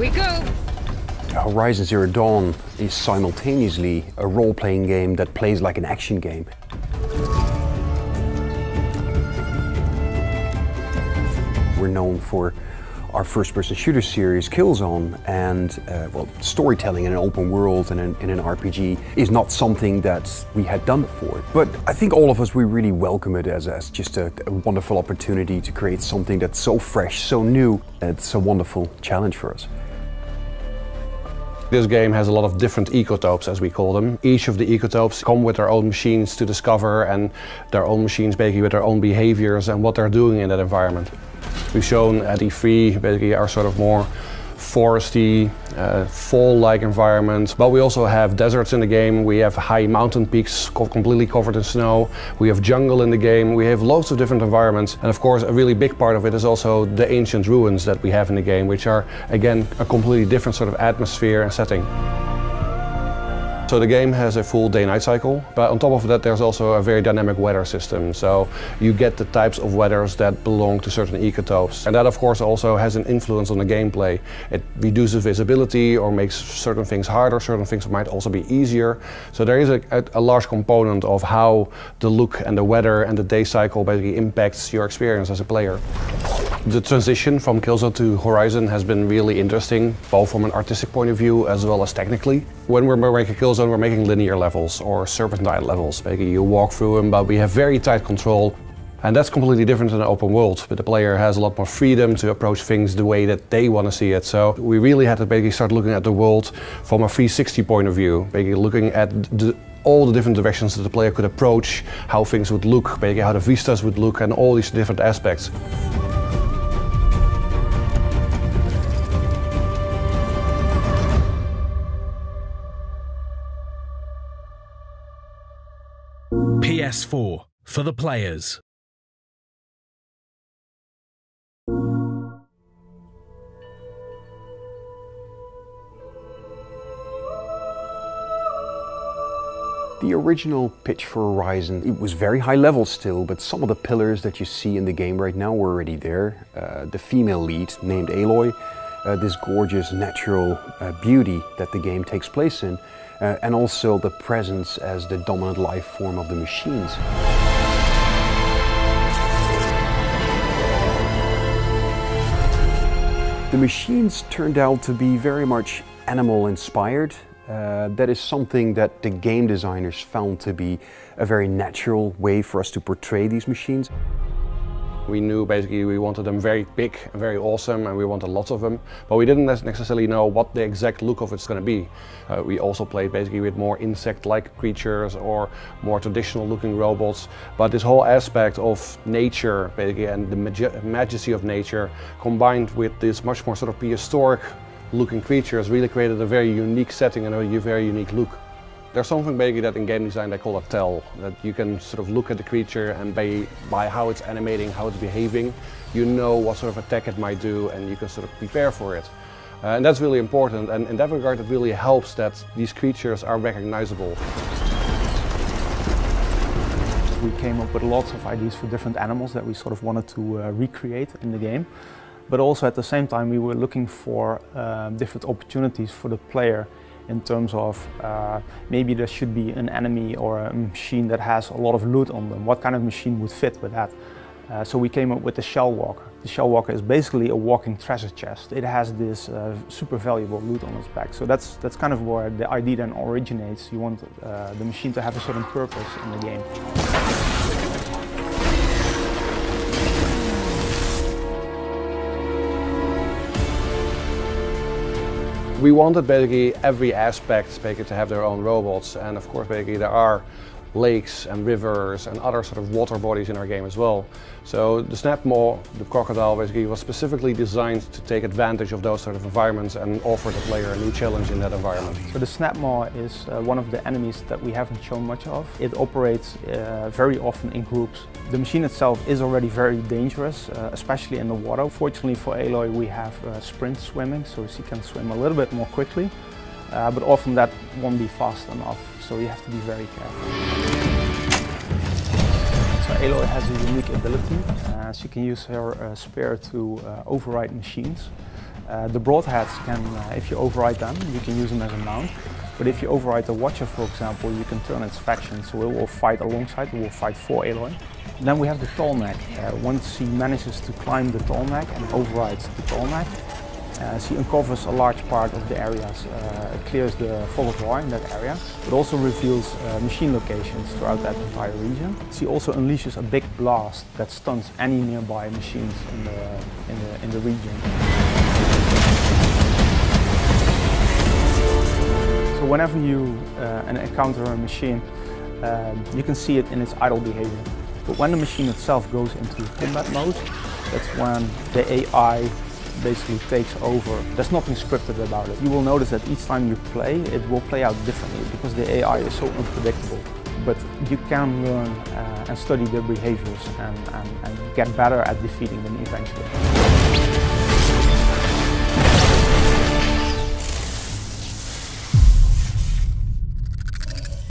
we go! Horizon Zero Dawn is simultaneously a role-playing game that plays like an action game. We're known for our first-person shooter series, Killzone, and well, storytelling in an open world and in an RPG is not something that we had done before. But I think all of us, we really welcome it as just a wonderful opportunity to create something that's so fresh, so new. It's a wonderful challenge for us. This game has a lot of different ecotopes, as we call them. Each of the ecotopes come with their own machines to discover, and their own machines basically with their own behaviors and what they're doing in that environment. We've shown at E3 basically our sort of more foresty, fall-like environments, but we also have deserts in the game, we have high mountain peaks completely covered in snow, we have jungle in the game, we have loads of different environments, and of course a really big part of it is also the ancient ruins that we have in the game, which are again a completely different sort of atmosphere and setting. So the game has a full day-night cycle, but on top of that there's also a very dynamic weather system. So you get the types of weathers that belong to certain ecotopes. And that of course also has an influence on the gameplay. It reduces visibility or makes certain things harder, certain things might also be easier. So there is a large component of how the look and the weather and the day cycle basically impacts your experience as a player. The transition from Killzone to Horizon has been really interesting, both from an artistic point of view as well as technically. When we're making Killzone, we're making linear levels or serpentine levels. Basically, you walk through them, but we have very tight control. And that's completely different in an open world, but the player has a lot more freedom to approach things the way that they want to see it. So we really had to basically start looking at the world from a 360 point of view, basically looking at all the different directions that the player could approach, how things would look, basically how the vistas would look, and all these different aspects. PS4 for the players. The original pitch for Horizon, it was very high level still, but some of the pillars that you see in the game right now were already there. The female lead, named Aloy, this gorgeous natural beauty that the game takes place in, and also the presence as the dominant life form of the machines. The machines turned out to be very much animal inspired. That is something that the game designers found to be a very natural way for us to portray these machines. We knew basically we wanted them very big and very awesome, and we wanted lots of them, but we didn't necessarily know what the exact look of it's going to be. We also played basically with more insect-like creatures or more traditional looking robots, but this whole aspect of nature basically and the majesty of nature combined with this much more sort of prehistoric looking creatures really created a very unique setting and a very unique look. There's something basically that in game design they call a tell, that you can sort of look at the creature and by how it's animating, how it's behaving, you know what sort of attack it might do and you can sort of prepare for it. And that's really important, and in that regard it really helps that these creatures are recognizable. We came up with lots of ideas for different animals that we sort of wanted to recreate in the game. But also at the same time we were looking for different opportunities for the player in terms of maybe there should be an enemy or a machine that has a lot of loot on them. What kind of machine would fit with that? So we came up with the Shell Walker. The Shell Walker is basically a walking treasure chest. It has this super valuable loot on its back. So that's kind of where the idea then originates. You want the machine to have a certain purpose in the game. We wanted basically every aspect basically to have their own robots, and of course basically there are lakes and rivers and other sort of water bodies in our game as well. So the Snapmaw, the crocodile, basically was specifically designed to take advantage of those sort of environments and offer the player a new challenge in that environment. So the Snapmaw is one of the enemies that we haven't shown much of. It operates very often in groups. The machine itself is already very dangerous, especially in the water. Fortunately for Aloy we have sprint swimming, so she can swim a little bit more quickly. But often that won't be fast enough, so you have to be very careful. So Aloy has a unique ability. She can use her spear to override machines. The broadheads can, if you override them, you can use them as a mount. But if you override the Watcher, for example, you can turn its faction, so it will fight alongside, it will fight for Aloy. Then we have the tall neck. Once he manages to climb the tall neck and overrides the tall neck, he uncovers a large part of the areas, clears the fog of war in that area, but also reveals machine locations throughout that entire region. He also unleashes a big blast that stuns any nearby machines in the region. So whenever you encounter a machine, you can see it in its idle behavior. But when the machine itself goes into combat mode, that's when the AI basically takes over. There's nothing scripted about it. You will notice that each time you play, it will play out differently because the AI is so unpredictable. But you can learn and study their behaviors and get better at defeating them eventually.